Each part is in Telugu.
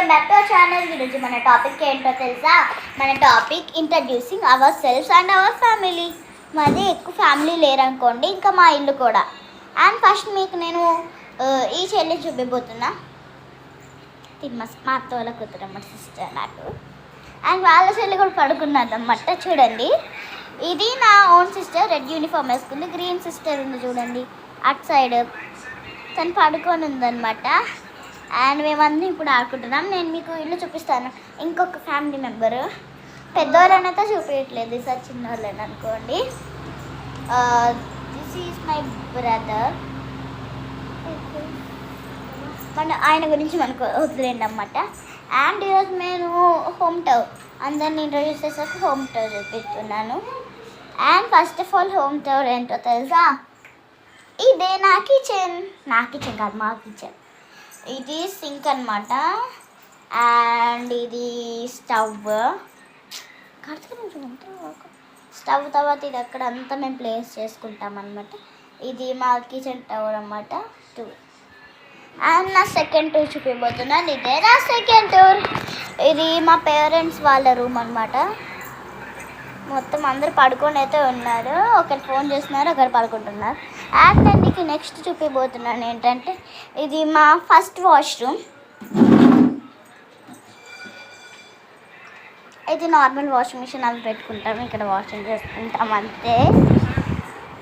Back to our channel. ఈరోజు మన టాపిక్ ఏంటో తెలుసా? మన topic introducing our selves and our family. మాది ఎక్కువ ఫ్యామిలీ లేరనుకోండి, ఇంకా మా ఇల్లు కూడా. అండ్ ఫస్ట్ మీకు నేను ఈ చెల్లి చూపిపోతున్నా. మా అత్త వాళ్ళ కూతురు అన్నమాట, సిస్టర్ నాకు. అండ్ వాళ్ళ చెల్లి కూడా పడుకున్నదన్నమాట. చూడండి, ఇది నా ఓన్ సిస్టర్. రెడ్ యూనిఫామ్ వేసుకుంది. గ్రీన్ సిస్టర్ ఉంది చూడండి అటు సైడ్, తను పడుకొని ఉందన్నమాట. అండ్ మేమందరం ఇప్పుడు ఆడుకుంటున్నాం. నేను మీకు ఇల్లు చూపిస్తాను. ఇంకొక ఫ్యామిలీ మెంబరు పెద్దవాళ్ళనైతే చూపించట్లేదు, సార్ చిన్నవాళ్ళని అనుకోండి. This is my brother. ఆయన గురించి మనకు వదిలేండి అన్నమాట. అండ్ ఈరోజు నేను హోమ్ టూర్, అందరినీ ఇంట్రడ్యూస్ చేసాక హోమ్ టూర్ చూపిస్తున్నాను. And first of all home tour ఏంటో తెలుసా? ఇదే నా కిచెన్ కాదు, మా కిచెన్. ఇది సింక్ అన్నమాట. అండ్ ఇది స్టవ్. స్టవ్ తర్వాత ఇది అక్కడ అంతా మేము ప్లేస్ చేసుకుంటాం అన్నమాట. ఇది మా కిచెన్ టవర్ అన్నమాట. 2. అండ్ నా సెకండ్ టూర్ చూపిపోతున్నాను. ఇదే నా సెకండ్ టూర్. ఇది మా పేరెంట్స్ వాళ్ళ రూమ్ అన్నమాట. మొత్తం అందరు పడుకొని అయితే ఉన్నారు. ఒకరు ఫోన్ చేస్తున్నారు, ఒకరు పడుకుంటున్నారు. అండ్ నేను మీకు నెక్స్ట్ చూపిపోతున్నాను ఏంటంటే, ఇది మా ఫస్ట్ వాష్రూమ్. ఇది నార్మల్ వాషింగ్ మిషన్ అవి పెట్టుకుంటాము, ఇక్కడ వాషింగ్ చేసుకుంటాం అంతే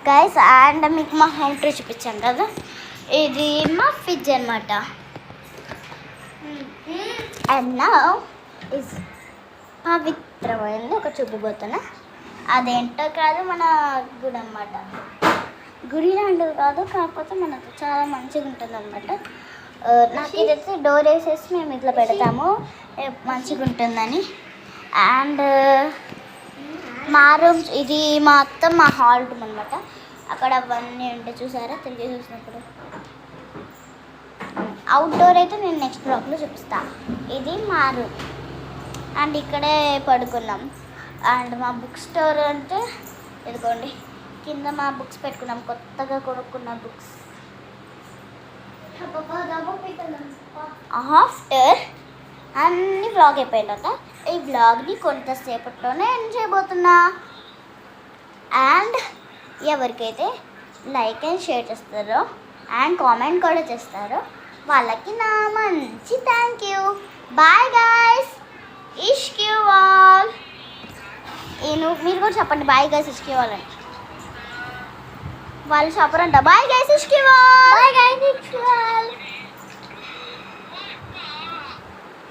గైస్. అండ్ మీకు మా హోమ్ ట్రీ చూపించాను కదా, ఇది మా ఫ్రిడ్జ్ అనమాట. అండ్ నా ఇస్ పవిత్రమైంది ఒక చూపిపోతున్నా. అదేంటో కాదు, మన గుడి అన్నమాట. గుడి లాంటిది కాదు, కాకపోతే మనకు చాలా మంచిగా ఉంటుంది అనమాట. నాకు ఇదైతే డోర్ వేసేసి మేము ఇట్లా పెడతాము, మంచిగా ఉంటుందని. అండ్ మా రూమ్ ఇది మా అత్త మా హాల్ రూమ్ అనమాట. అక్కడ అవన్నీ ఉంటాయి చూసారా, తిరిగి చూసినప్పుడు. అవుట్డోర్ అయితే నేను నెక్స్ట్ బ్లాగ్లో చూపిస్తాను. ఇది మా రూమ్. అండ్ ఇక్కడే పడుకున్నాం. అండ్ మా బుక్ స్టోర్ అంటే ఇదిగోండి, కింద మా బుక్స్ పెట్టుకున్నాం, కొత్తగా కొనుక్కున్న బుక్స్. ఆఫ్టర్ అన్ని బ్లాగ్ అయిపోయినాక ఈ బ్లాగ్ని కొంతసేపట్లోనే ఎండ్ చేయబోతున్నా. అండ్ ఎవరికైతే లైక్ అండ్ షేర్ చేస్తారో అండ్ కామెంట్ కూడా చేస్తారో వాళ్ళకి నా మంచి థ్యాంక్ యూ. బాయ్ గాయ్స్, ఇష్క్ యూ ఆల్. మీరు కూడా చెప్పండి బాయ్ గైస్, ఇష్క్ యూ ఆల్ అని. వాళ్ళు చెప్పరంట బాయ్ గైస్, ఇష్క్ యూ ఆల్. బాయ్ గైస్, ఇష్క్ యూ ఆల్.